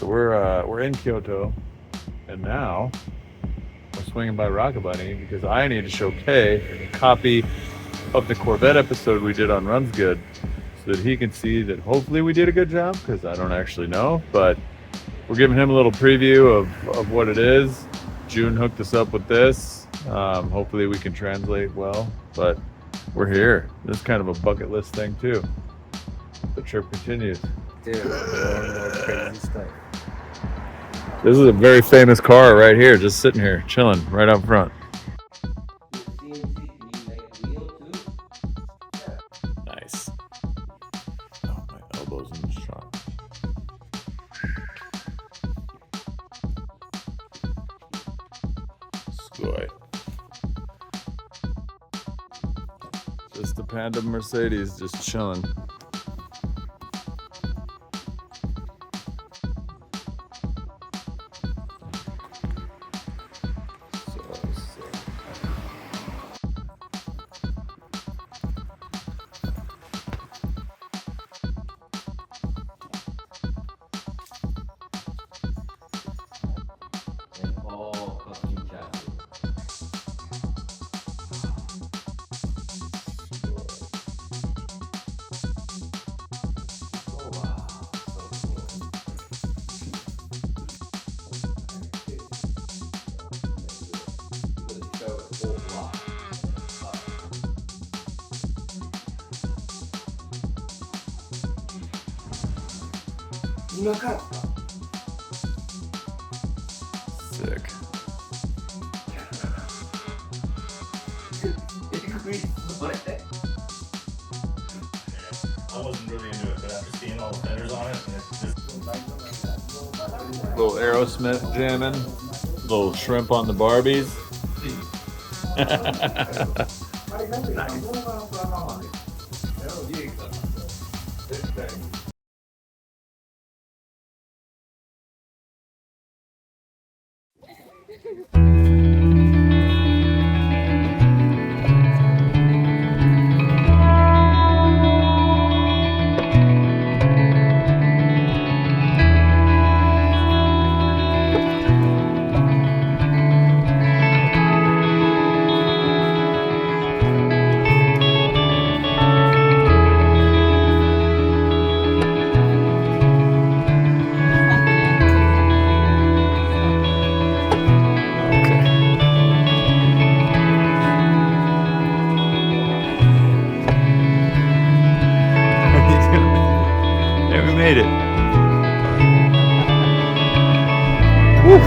we're in Kyoto, and now we're swinging by Rocket Bunny because I need to show Kay a copy of the Corvette episode we did on Runs Good, so that he can see that hopefully we did a good job, because I don't actually know, but we're giving him a little preview of what it is. June hooked us up with this. Hopefully we can translate well, but we're here. This is kind of a bucket list thing too. The trip continues. Dude, more crazy stuff. This is a very famous car right here, just sitting here, chilling right up front. Nice. Oh, my elbow's in the shot. Scoy. Just the Panda Mercedes, just chilling. Sick. I wasn't really into it, but after seeing all the fenders on it, it's just... Little Aerosmith jamming. Little shrimp on the Barbies. Made it. Woo.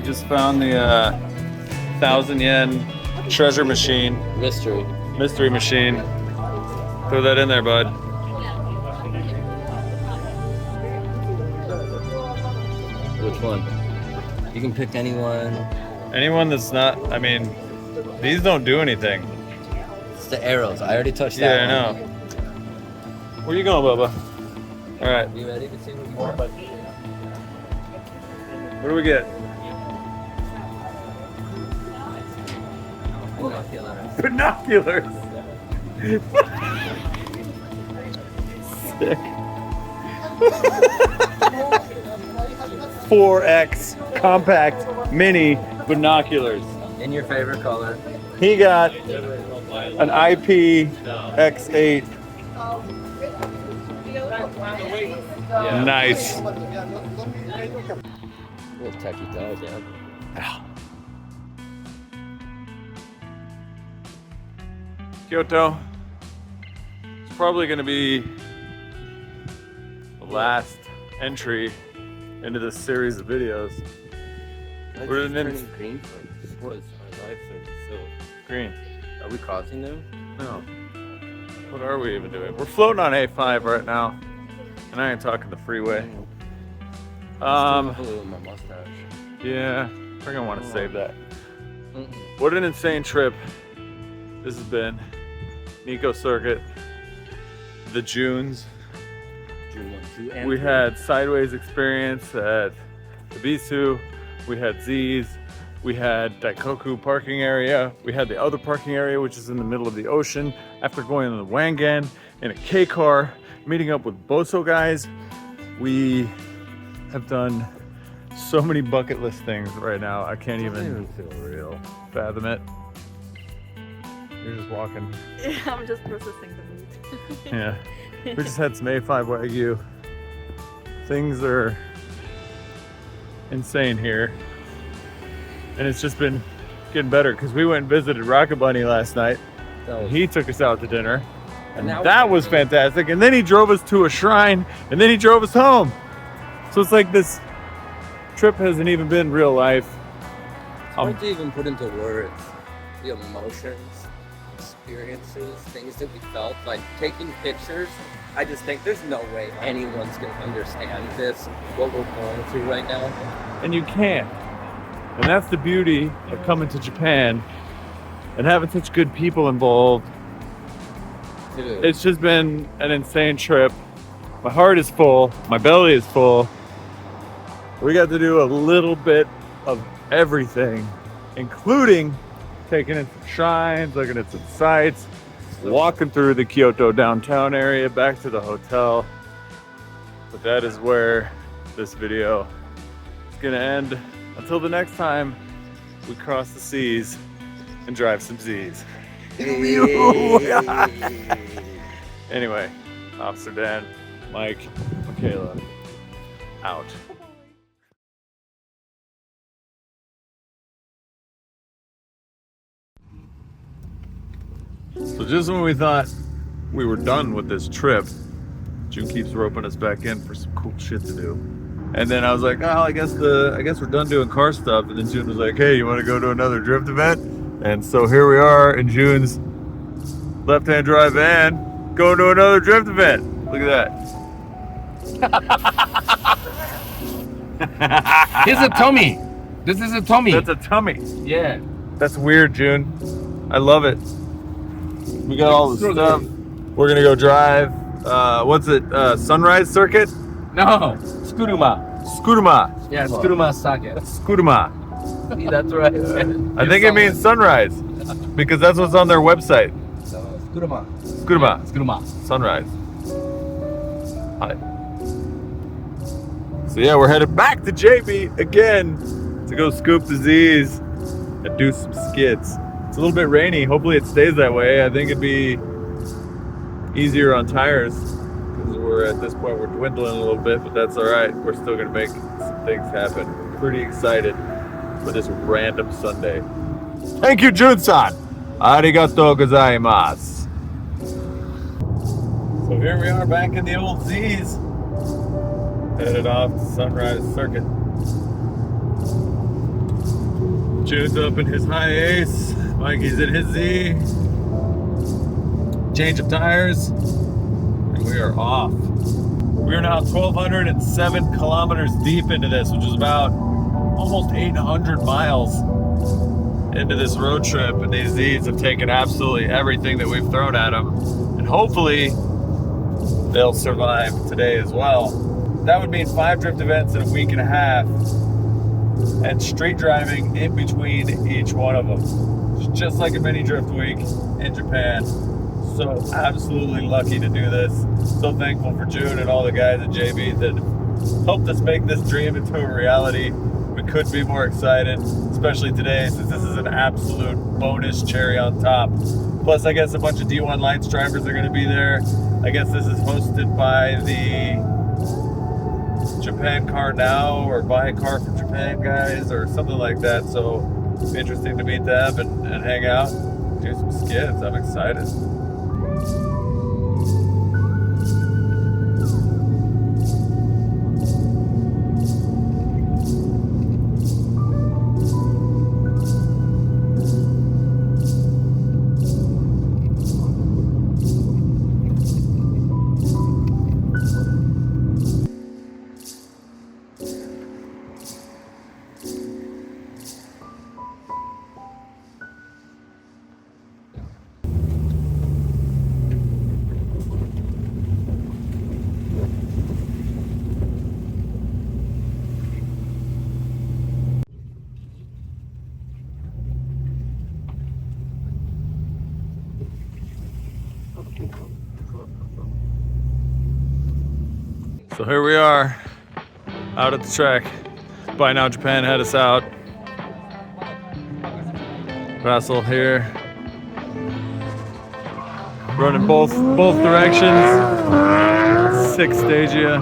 Just found the 1,000 yen treasure machine. Mystery machine. Throw that in there, bud. Which one? You can pick anyone. Anyone that's not, I mean, these don't do anything. It's the arrows. I already touched that Yeah, I one. know. Where you going, Bubba? All right. You ready to see what you want? What do we get? Binoculars. Sick. 4X compact mini binoculars. In your favorite color. He got an IP X8. Yeah. Nice. Little techie dog, yeah. Kyoto. It's probably going to be the last entry into this series of videos. We're in turning green for what is our lives are so green. are we crossing them? No. What are we even doing? We're floating on A5 right now, and I ain't talking the freeway. Still with my mustache. Yeah, we're gonna want to save that. What an insane trip this has been. Nico Circuit, the Junes. June 1, 2, and We 3. had sideways experience at the Bisu. We had Z's. We had Daikoku parking area. We had the other parking area, which is in the middle of the ocean. After going to the Wangan in a K car, meeting up with Boso guys, we have done so many bucket list things right now. I can't even feel real. fathom it. You're just walking. Yeah, I'm just processing the mood. Yeah. We just had some A5 Wagyu. Things are insane here. And it's just been getting better because we went and visited Rocket Bunny last night. He took us out to dinner. And that was fantastic. And then he drove us to a shrine and then he drove us home. So it's like this trip hasn't even been real life. It's hard to even put into words the emotions, experiences, things that we felt. Like taking pictures, I just think there's no way anyone's gonna understand this, what we're going through right now. And you can't. And that's the beauty of coming to Japan and having such good people involved. Dude. It's just been an insane trip. My heart is full. My belly is full. We got to do a little bit of everything, including taking in some shrines, looking at some sights, walking through the Kyoto downtown area, back to the hotel. But that is where this video is gonna end. Until the next time we cross the seas and drive some Z's. Anyway, Officer Dan, Mike, Michaela, out. So just when we thought we were done with this trip, June keeps roping us back in for some cool shit to do. And then I was like, oh, I guess we're done doing car stuff. And then June was like, hey, you want to go to another drift event? And so here we are in June's left-hand drive van, going to another drift event. Look at that. Here's a Tommy. This is a Tommy. That's a tummy. Yeah. That's weird, June. I love it. We got all the stuff. We're gonna go drive. What's it? Sunrise Circuit? No. Skuruma. Skuduma. Yeah, Skuruma Sake. Skuduma. That's right. I think it means sunrise because that's what's on their website. Skuruma. Skuduma. Skuruma. Sunrise. Hi. So yeah, we're headed back to JB again to go scoop the Z's and do some skids. It's a little bit rainy. Hopefully it stays that way. I think it'd be easier on tires because we're at this point we're dwindling a little bit, but that's all right. We're still gonna make some things happen. Pretty excited for this random Sunday. Thank you, Jun-san. Arigatou gozaimasu. So here we are back in the old Z's. Headed off to Sunrise Circuit. June's up in his high ace. Mikey's in his Z. Change of tires. And we are off. We are now 1,207 kilometers deep into this, which is about almost 800 miles into this road trip. And these Z's have taken absolutely everything that we've thrown at them. And hopefully they'll survive today as well. That would mean 5 drift events in a week and a half. And street driving in between each one of them. It's just like a mini drift week in Japan. So absolutely lucky to do this. So thankful for June and all the guys at JB that helped us make this dream into a reality. We couldn't be more excited, especially today since this is an absolute bonus cherry on top. Plus, I guess a bunch of D1 Lights drivers are going to be there. I guess this is hosted by the Japan car now or buy a car from Japan guys or something like that. So it's interesting to meet them and hang out, do some skids. I'm excited. So here we are, out at the track. Buy Now Japan had us out. Russell here, running both directions. Six Stagia.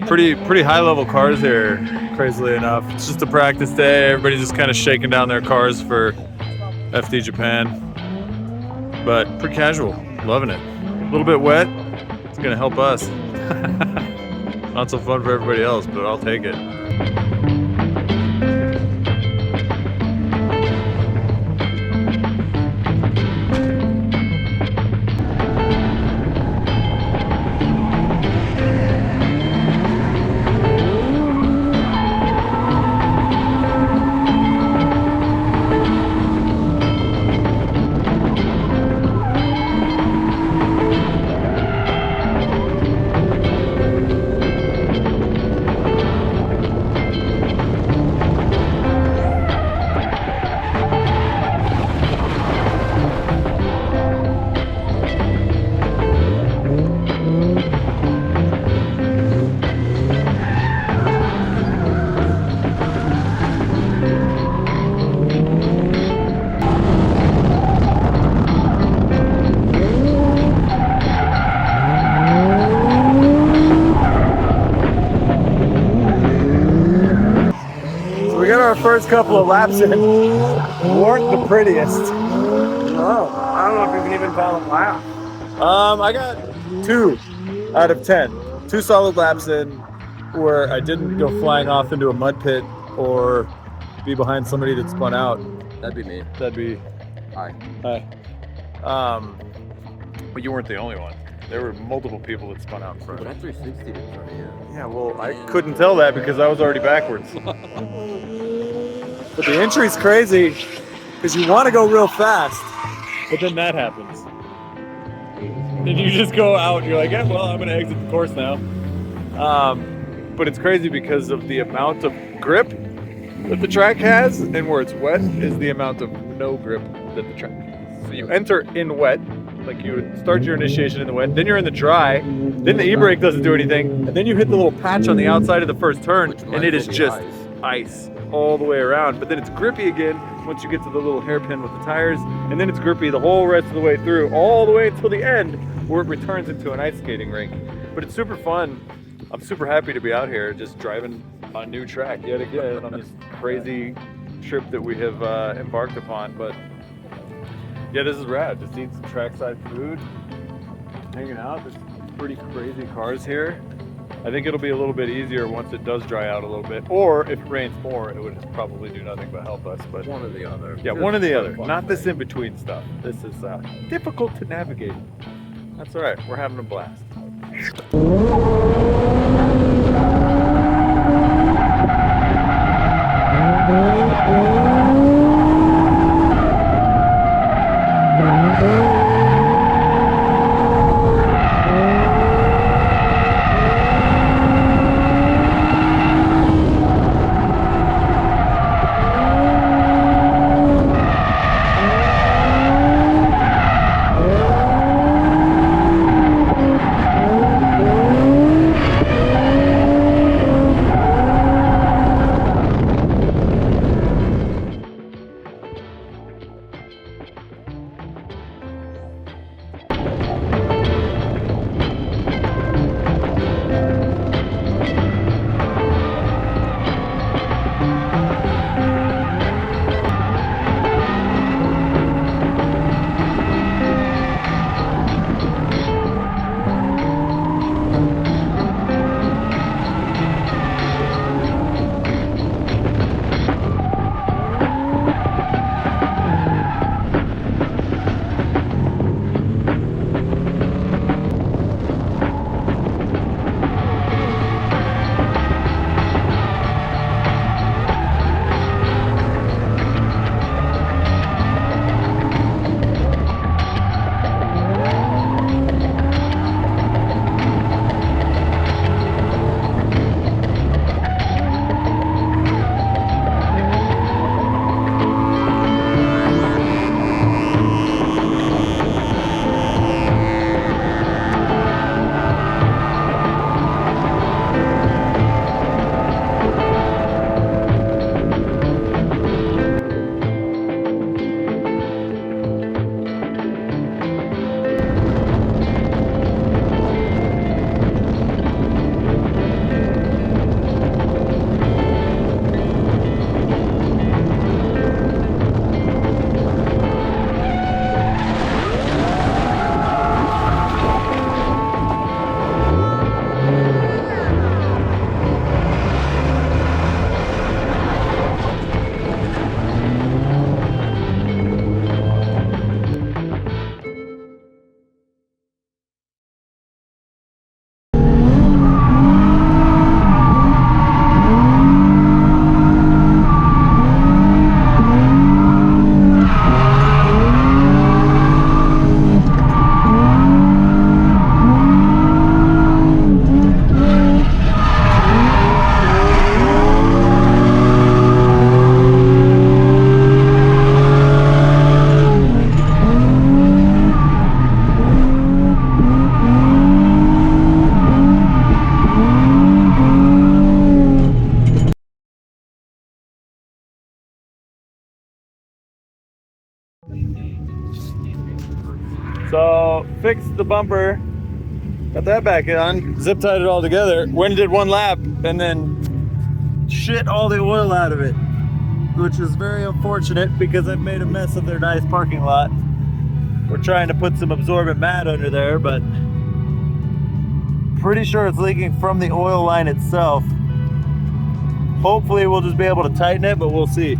Pretty high level cars here, crazily enough. It's just a practice day. Everybody's just kind of shaking down their cars for FD Japan. But pretty casual, loving it. A little bit wet, it's gonna help us. Not so fun for everybody else, but I'll take it. Our first couple of laps in weren't the prettiest. Oh, I don't know if you can even call them lap. I got 2 out of 10. 2 solid laps in where I didn't go flying off into a mud pit or be behind somebody that spun out. That'd be me. That'd be Hi. hi. But you weren't the only one. There were multiple people that spun out in front. But I 360 in front of you. Yeah, well, I couldn't tell that because I was already backwards. But the entry's crazy because you want to go real fast, but then that happens. Then you just go out and you're like, yeah, well, I'm going to exit the course now. But it's crazy because of the amount of grip that the track has, and where it's wet is the amount of no grip that the track has. So you enter in wet, like you would start your initiation in the wet, then you're in the dry, then the e-brake doesn't do anything, and then you hit the little patch on the outside of the first turn, and it is just ice all the way around. But then it's grippy again once you get to the little hairpin with the tires, and then it's grippy the whole rest of the way through, all the way until the end where it returns into an ice skating rink. But it's super fun. I'm super happy to be out here just driving on a new track yet again on this crazy trip that we have embarked upon. But yeah, this is rad. Just eating some trackside food, hanging out. There's pretty crazy cars here. I think it'll be a little bit easier once it does dry out a little bit, or if it rains more, it would probably do nothing but help us. But one or the other. Yeah, one or the other. Not this in between stuff. This is difficult to navigate. That's all right. We're having a blast. So fixed the bumper, got that back on, zip tied it all together, went and did one lap, and then shit all the oil out of it, which is very unfortunate because I've made a mess of their nice parking lot. We're trying to put some absorbent mat under there, but pretty sure it's leaking from the oil line itself. Hopefully we'll just be able to tighten it, but we'll see.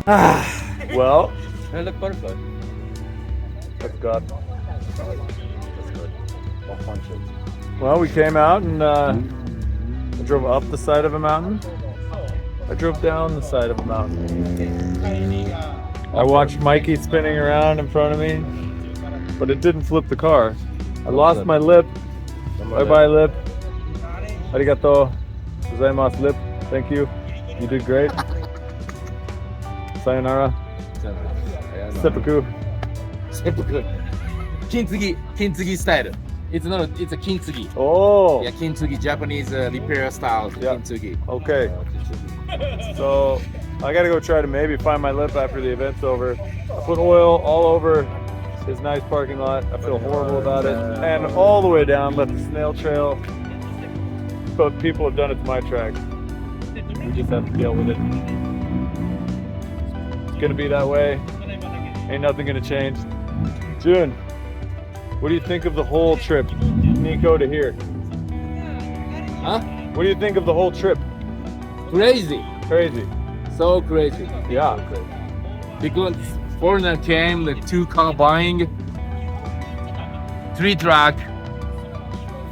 Well, It look perfect. that's good. That's good. I'll punch it. Well, we came out and I drove up the side of a mountain. I drove down the side of a mountain. I watched Mikey spinning around in front of me, but it didn't flip the car. I lost my lip. Bye-bye lip. Arigato gozaimasu lip. Thank you. You did great. Sayonara. Seppuku. Seppuku. Kintsugi style. It's not. It's a kintsugi. Oh. Yeah, kintsugi, Japanese repair style. Yeah. Kintsugi. Okay. So I gotta go try to maybe find my lip after the event's over. I put oil all over his nice parking lot. I feel horrible about it. And all the way down, left the snail trail. But people have done it to my track. We just have to deal with it. It's gonna be that way. Ain't nothing gonna change. June, what do you think of the whole trip, Nico to here? Huh? What do you think of the whole trip? Crazy. Crazy. So crazy. Yeah. Because foreigner came, the 2-car buying, 3 truck,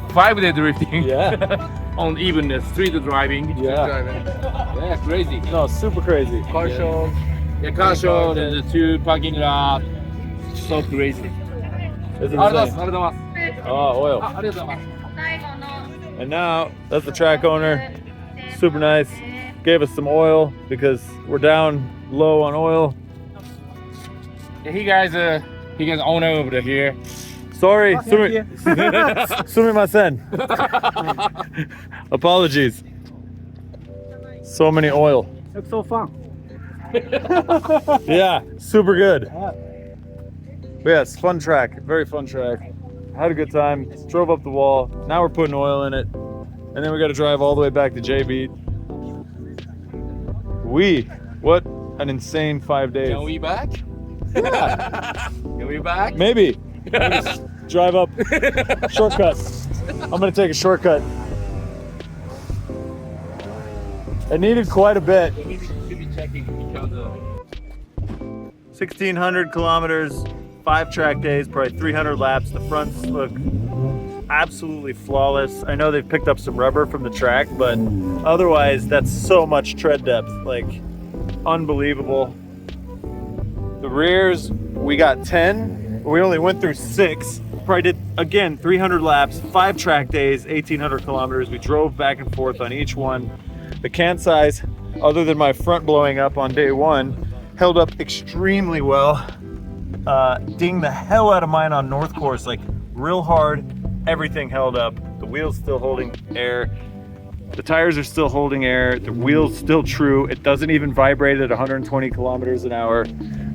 5-day drifting. Yeah. On evenness, street driving. Yeah. Yeah, crazy. No, super crazy. Car show. Yeah, car show, the 2 parking lot. So crazy. It's insane. Oh, oil. And now, that's the track owner. Super nice. Gave us some oil because we're down low on oil. Yeah, he guys owner over here. Sorry, sumimasen. Apologies. So many oil. It's so fun. Yeah, super good. But yes, fun track, very fun track. Had a good time, drove up the wall. Now we're putting oil in it. And then we got to drive all the way back to J-Beat. What an insane 5 days. Can we back? Yeah, Can we back? maybe. Just drive up, shortcut. I'm gonna take a shortcut. It needed quite a bit. We should be checking because 1,600 kilometers, 5 track days, probably 300 laps. The fronts look absolutely flawless. I know they've picked up some rubber from the track, but otherwise that's so much tread depth, like unbelievable. The rears, we got 10. We only went through 6. Probably did, again, 300 laps, 5 track days, 1,800 kilometers. We drove back and forth on each one. The can size, other than my front blowing up on day 1, held up extremely well. Dinged the hell out of mine on North Course, like real hard. Everything held up. The wheel's still holding air. The tires are still holding air. The wheel's still true. It doesn't even vibrate at 120 kilometers an hour.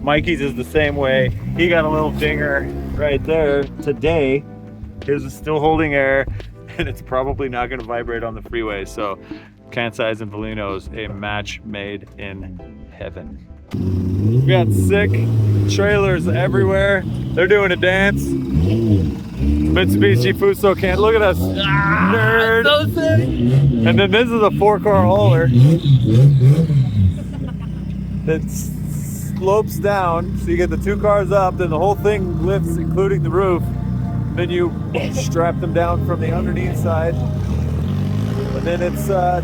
Mikey's is the same way. He got a little dinger right there today. His is still holding air, and it's probably not going to vibrate on the freeway. So, Kansai's and Villeno's, a match made in heaven. We got sick trailers everywhere. They're doing a dance. Mitsubishi Fuso can't look at us. Nerd. so sick. And then this is a 4-car hauler that slopes down, so you get the 2 cars up, then the whole thing lifts, including the roof. Then you strap them down from the underneath side. And then it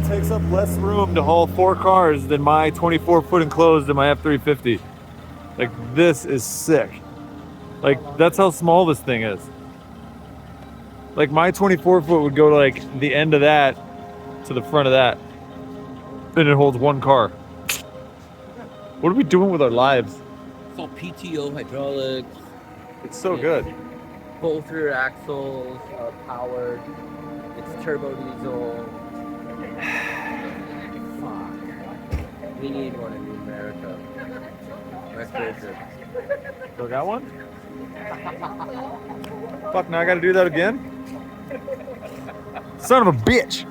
takes up less room to haul 4 cars than my 24-foot enclosed in my F-350. Like, this is sick. Like, that's how small this thing is. Like, my 24-foot would go to, like, the end of that to the front of that. And it holds 1 car. What are we doing with our lives? So PTO hydraulics, It's so good. both rear axles are powered. It's turbo diesel. Fuck. We need one in America. That's crazy. Still got one? Fuck, now I gotta do that again? Son of a bitch!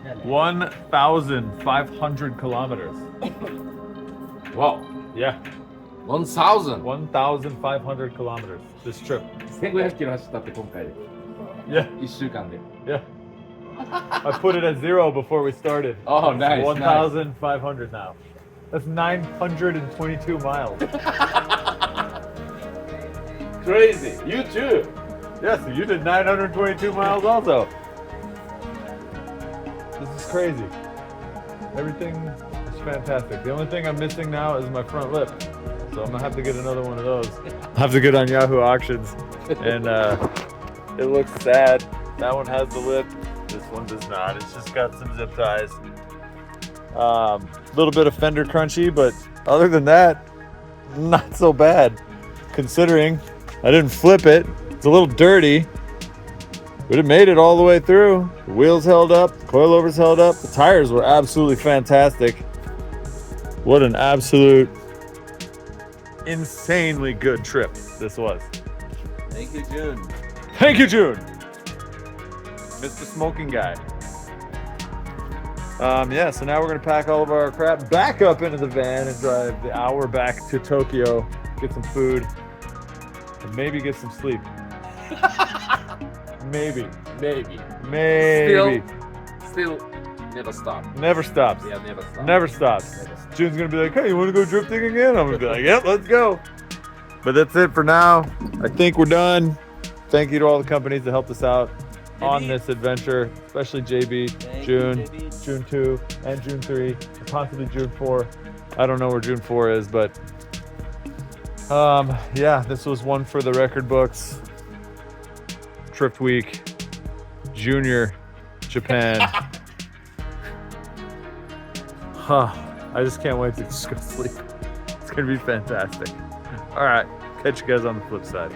Yeah. 1,500 kilometers. Wow. Yeah, 1000 1,500 kilometers. This trip. 1500キロ走ったって今回で Yeah, 1週間で yeah. I put it at 0 before we started. Oh, nice, 1,500 now. That's 922 miles. Crazy. You too. Yeah, so you did 922 miles also. This is crazy. Everything is fantastic. The only thing I'm missing now is my front lip. So I'm gonna have to get another one of those. I'll have to get on Yahoo Auctions. And it looks sad. That one has the lip. This one does not. It's just got some zip ties. A little bit of fender crunchy, but other than that, not so bad. Considering I didn't flip it. It's a little dirty, but it made it all the way through. The wheels held up, the coilovers held up. The tires were absolutely fantastic. What an absolute insanely good trip this was. Thank you, June. Thank you, June. Mr. Smoking Guy. Yeah, so now we're gonna pack all of our crap back up into the van and drive the hour back to Tokyo, get some food, and maybe get some sleep. Maybe. Still never stop. Never stops. Yeah, never stop. Never stops. June's gonna be like, hey, you wanna go drifting again? I'm gonna be like, yep, let's go. But that's it for now. I think we're done. Thank you to all the companies that helped us out on this adventure, especially JB, Thank June, you, JB. June 2, and June 3, and possibly June 4. I don't know where June 4 is, but yeah, this was one for the record books. Trip Week, Junior, Japan. Huh. I just can't wait to just go sleep. It's gonna be fantastic. All right, catch you guys on the flip side.